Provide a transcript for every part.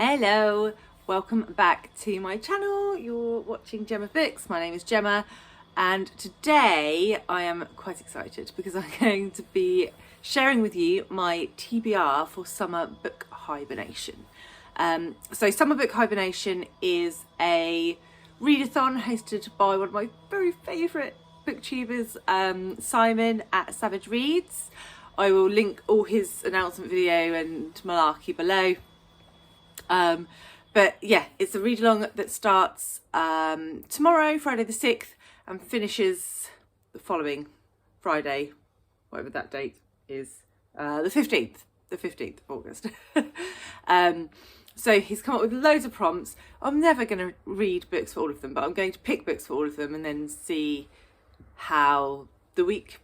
Hello, welcome back to my channel. You're watching Gemma Books. My name is Gemma and today I am quite excited because I'm going to be sharing with you my TBR for summer book hibernation. So summer book hibernation is a readathon hosted by one of my very favourite booktubers, Simon at Savidge Reads. I will link all his announcement video and malarkey below. But yeah, it's a read-along that starts tomorrow, Friday the 6th, and finishes the following Friday, whatever that date is, the 15th of August. So he's come up with loads of prompts. I'm never going to read books for all of them, but I'm going to pick books for all of them and then see how the week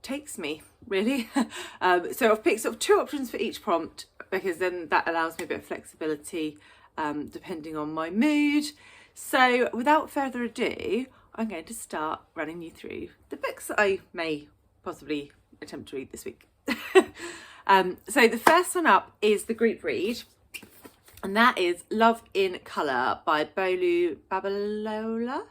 takes me, really. So I've picked sort of two options for each prompt because then that allows me a bit of flexibility depending on my mood. So without further ado, I'm going to start running you through the books that I may possibly attempt to read this week. So the first one up is the group read, and that is Love in Colour by Bolu, Babaloa.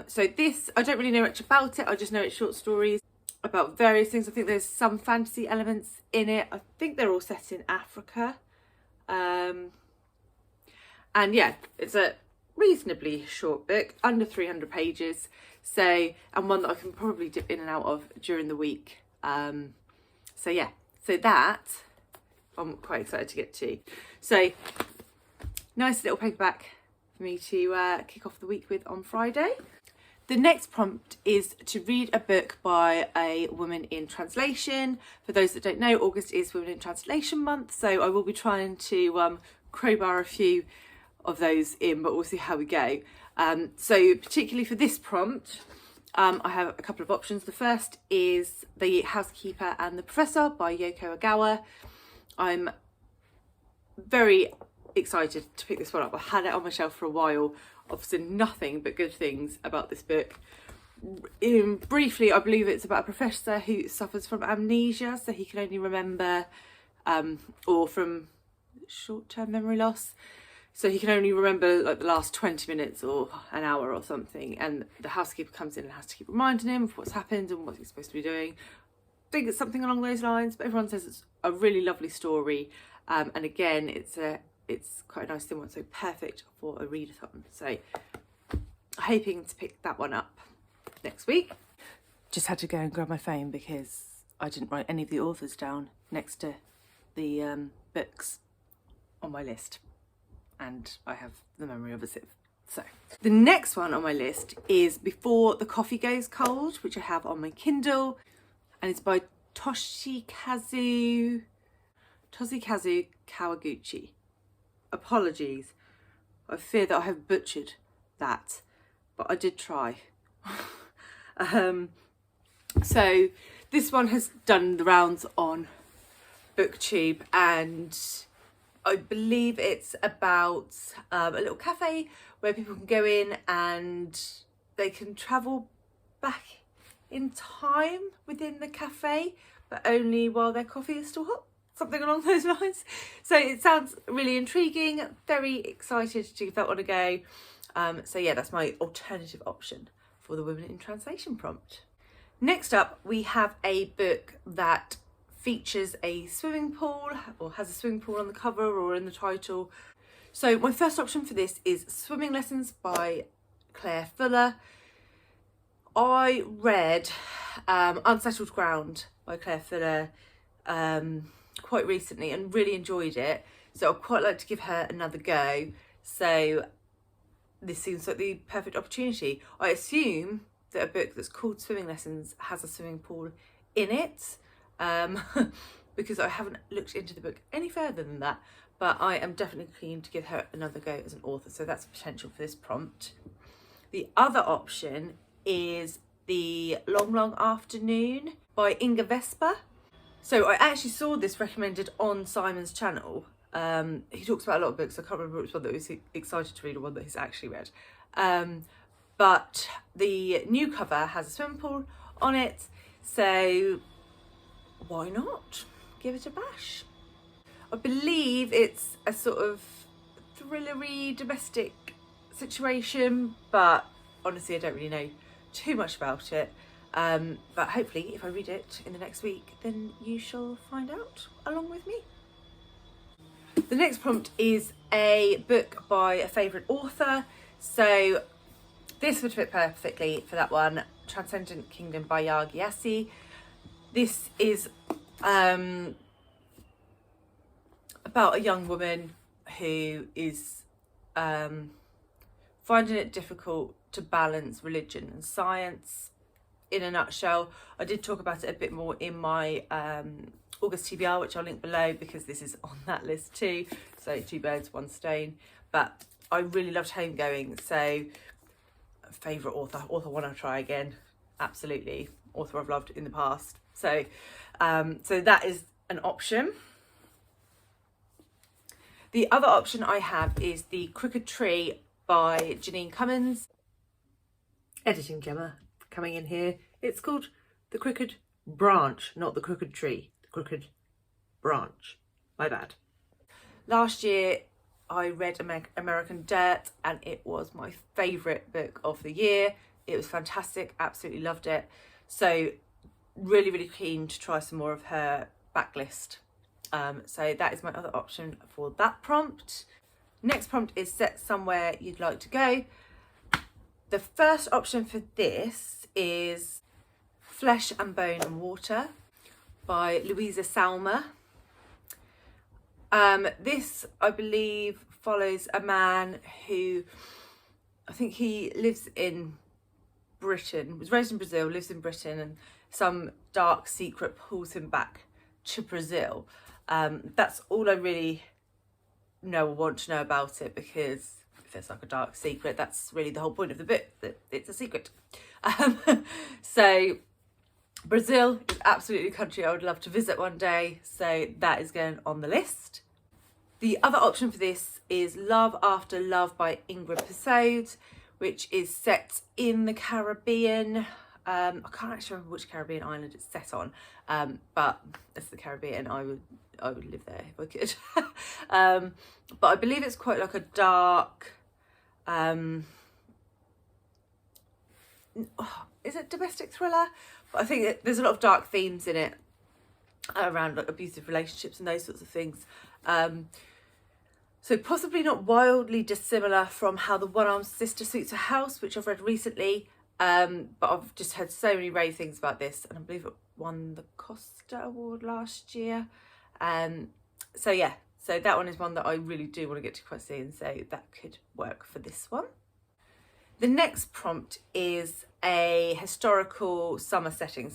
So this, I don't really know much about it, I just know it's short stories about various things. I think there's some fantasy elements in it. I think they're all set in Africa. And yeah, it's a reasonably short book, under 300 pages. So, and one that I can probably dip in and out of during the week. So yeah, so that I'm quite excited to get to. So nice little paperback for me to kick off the week with on Friday. The next prompt is to read a book by a woman in translation. For those that don't know, August is Women in Translation Month, so I will be trying to crowbar a few of those in, but we'll see how we go. So particularly for this prompt, I have a couple of options. The first is The Housekeeper and the Persaud by Yoko Ogawa. I'm very excited to pick this one up. I had it on my shelf for a while. I've seen nothing but good things about this book. Briefly, I believe it's about a professor who suffers from amnesia, so he can only remember, or from short-term memory loss, so he can only remember like the last 20 minutes or an hour or something, and the housekeeper comes in and has to keep reminding him of what's happened and what he's supposed to be doing. I think it's something along those lines, but everyone says it's a really lovely story, and again, it's quite a nice thing, so perfect for a readathon. So hoping to pick that one up next week. Just had to go and grab my phone because I didn't write any of the authors down next to the books on my list, and I have the memory of a sieve. So the next one on my list is Before the Coffee Goes Cold, which I have on my Kindle, and it's by Toshikazu Kawaguchi. Apologies, I fear that I have butchered that, but I did try. So this one has done the rounds on BookTube, and I believe it's about a little cafe where people can go in and they can travel back in time within the cafe, but only while their coffee is still hot. Something along those lines. So it sounds really intriguing, very excited to give that one a go. So yeah, that's my alternative option for the Women in Translation prompt. Next up, we have a book that features a swimming pool, or has a swimming pool on the cover or in the title. So my first option for this is Swimming Lessons by Clare Fuller. I read Unsettled Ground by Clare Fuller quite recently and really enjoyed it, so I'd quite like to give her another go. So this seems like the perfect opportunity. I assume that a book that's called Swimming Lessons has a swimming pool in it, because I haven't looked into the book any further than that, but I am definitely keen to give her another go as an author, so that's a potential for this prompt. The other option is The Long Long Afternoon by Inga Vesper. So I actually saw this recommended on Simon's channel. He talks about a lot of books. I can't remember which one that he was excited to read or one that he's actually read. But the new cover has a swimming pool on it, so why not give it a bash? I believe it's a sort of thrillery domestic situation, but honestly I don't really know too much about it. But hopefully if I read it in the next week, then you shall find out along with me. The next prompt is a book by a favourite author, so this would fit perfectly for that one. Transcendent Kingdom by Gyasi. This is about a young woman who is finding it difficult to balance religion and science. In a nutshell, I did talk about it a bit more in my August TBR, which I'll link below because this is on that list too. So 2 birds, 1 stone. But I really loved Homegoing, so favourite author want to try again, absolutely. Author I've loved in the past. So so that is an option. The other option I have is The Crooked Tree by Jeanine Cummins. Editing Gemma coming in here. It's called The Crooked Branch, not The Crooked Tree. The Crooked Branch. My bad. Last year I read American Dirt and it was my favourite book of the year. It was fantastic, absolutely loved it. So really, really keen to try some more of her backlist. So that is my other option for that prompt. Next prompt is Set Somewhere You'd Like to Go. The first option for this is Flesh and Bone and Water by Luiza Sauma. This, I believe, follows a man who, I think he lives in Britain, was raised in Brazil, lives in Britain, and some dark secret pulls him back to Brazil. That's all I really know or want to know about it, because if it's like a dark secret, that's really the whole point of the book, that it's a secret. So Brazil is absolutely a country I would love to visit one day, so that is going on the list. The other option for this is Love After Love by Ingrid Persaud, which is set in the Caribbean. I can't actually remember which Caribbean island it's set on, but it's the Caribbean. I would live there if I could. But I believe it's quite like a dark, is it domestic thriller? But I think there's a lot of dark themes in it around like abusive relationships and those sorts of things. So possibly not wildly dissimilar from How the One-Armed Sister Suits a House, which I've read recently. But I've just heard so many rave things about this, and I believe it won the Costa Award last year. So yeah, so that one is one that I really do want to get to quite soon, so that could work for this one. The next prompt is a historical summer setting,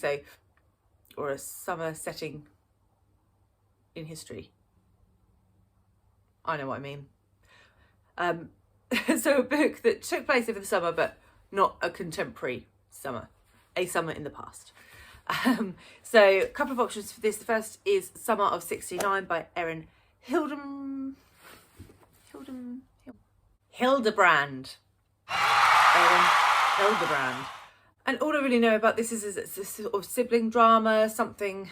or a summer setting in history. I know what I mean. So a book that took place over the summer, but not a contemporary summer, a summer in the past. So a couple of options for this. The first is Summer of 69 by Erin Hilderbrand. Erin Hilderbrand. And all I really know about this is it's a sort of sibling drama. Something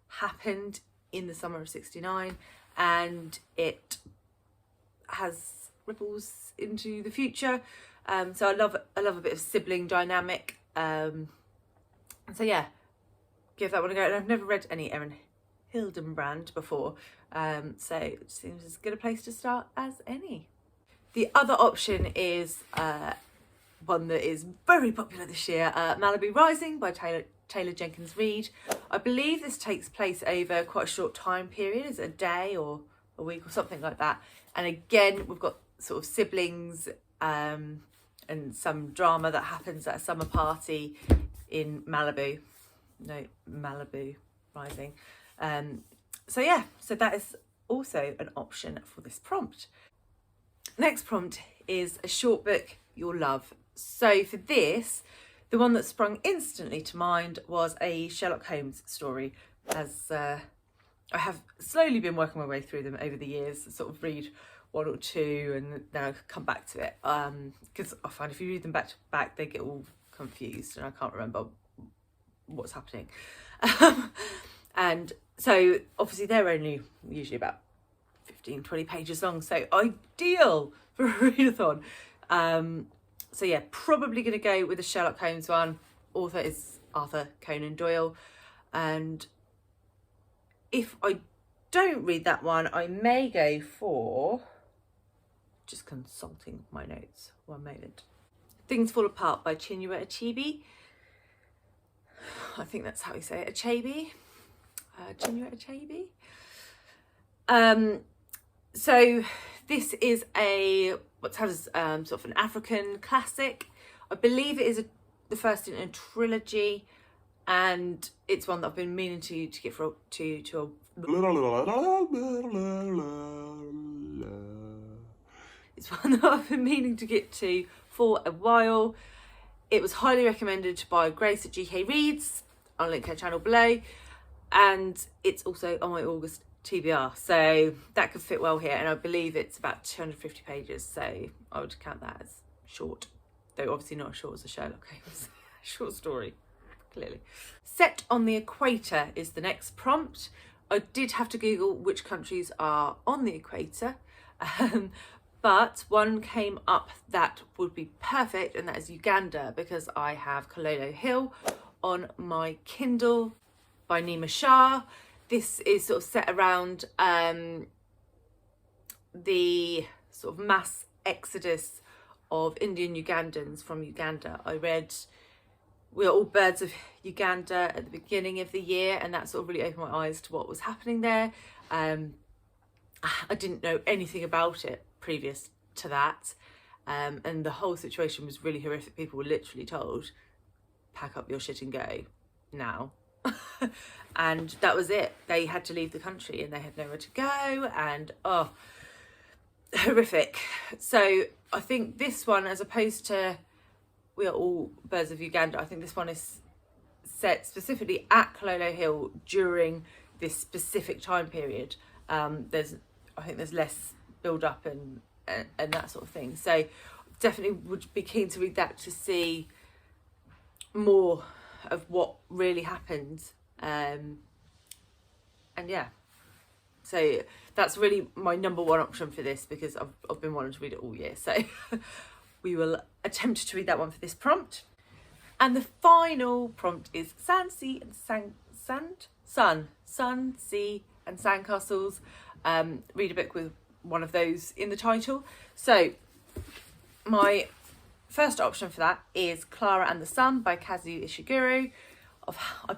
happened in the summer of 69 and it has ripples into the future. So I love a bit of sibling dynamic. So yeah, give that one a go. And I've never read any Erin Hilderbrand before, so it seems as good a place to start as any. The other option is one that is very popular this year, Malibu Rising by Taylor Jenkins Reid. I believe this takes place over quite a short time period. Is it a day or a week or something like that? And again, we've got sort of siblings and some drama that happens at a summer party in Malibu. No, Malibu Rising. So yeah, so that is also an option for this prompt. Next prompt is a short book you'll love. So for this, the one that sprung instantly to mind was a Sherlock Holmes story, as I have slowly been working my way through them over the years, sort of read one or two and then I come back to it, because I find if you read them back to back they get all confused and I can't remember what's happening. And so obviously they're only usually about 15-20 pages long, so ideal for a readathon. So yeah, probably going to go with the Sherlock Holmes one. Author is Arthur Conan Doyle, and if I don't read that one, I may go for, just consulting my notes, one moment, Things Fall Apart by Chinua Achebe. I think that's how you say it, Achebe. Chinua Achebe. So this is what's had as sort of an African classic. I believe it is the first in a trilogy, and it's one that I've been meaning to get It's one that I've been meaning to get to for a while. It was highly recommended by Grace at GK Reads. I'll link her channel below, and it's also on my August TBR, so that could fit well here, and I believe it's about 250 pages, so I would count that as short, though obviously not as short as a Sherlock Holmes short story, clearly. Set on the equator is the next prompt. I did have to Google which countries are on the equator, but one came up that would be perfect, and that is Uganda, because I have Kololo Hill on my Kindle by Nima Shah. This is sort of set around the sort of mass exodus of Indian Ugandans from Uganda. I read We Are All Birds of Uganda at the beginning of the year, and that sort of really opened my eyes to what was happening there. I didn't know anything about it previous to that, and the whole situation was really horrific. People were literally told, pack up your shit and go now. And that was it. They had to leave the country and they had nowhere to go, and horrific. So I think this one, as opposed to We Are All Birds of Uganda, I think this one is set specifically at Kololo Hill during this specific time period. I think there's less build up and that sort of thing, so definitely would be keen to read that to see more of what really happened. And yeah, so that's really my number one option for this, because I've been wanting to read it all year, so we will attempt to read that one for this prompt. And the final prompt is Sun, Sea and Sandcastles. Read a book with one of those in the title. So my first option for that is Clara and the Sun by Kazu Ishiguro. I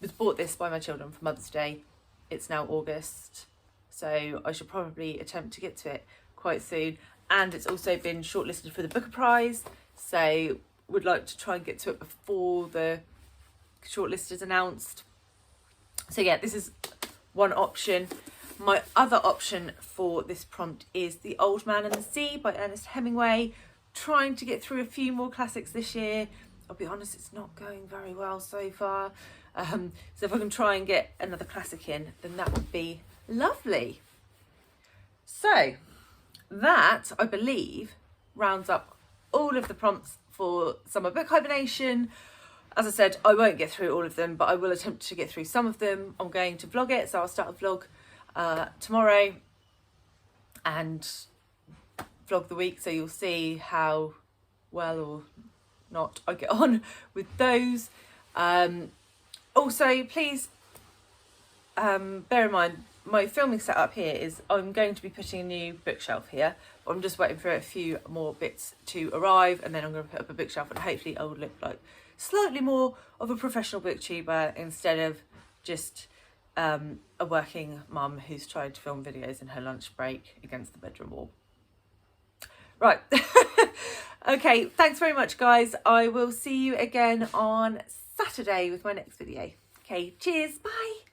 was bought this by my children for Mother's Day. It's now August, so I should probably attempt to get to it quite soon. And it's also been shortlisted for the Booker Prize, so would like to try and get to it before the shortlist is announced. So yeah, this is one option. My other option for this prompt is The Old Man and the Sea by Ernest Hemingway. Trying to get through a few more classics this year. I'll be honest, it's not going very well so far. So if I can try and get another classic in, then that would be lovely. So that, I believe, rounds up all of the prompts for summer book hibernation. As I said, I won't get through all of them, but I will attempt to get through some of them. I'm going to vlog it, so I'll start a vlog tomorrow and vlog the week, so you'll see how well or not I get on with those. Also, please bear in mind, my filming setup here is I'm going to be putting a new bookshelf here, but I'm just waiting for a few more bits to arrive, and then I'm going to put up a bookshelf, and hopefully I will look like slightly more of a professional booktuber instead of just a working mum who's trying to film videos in her lunch break against the bedroom wall. Right. Okay, thanks very much, guys. I will see you again on Saturday with my next video. Okay, cheers, bye.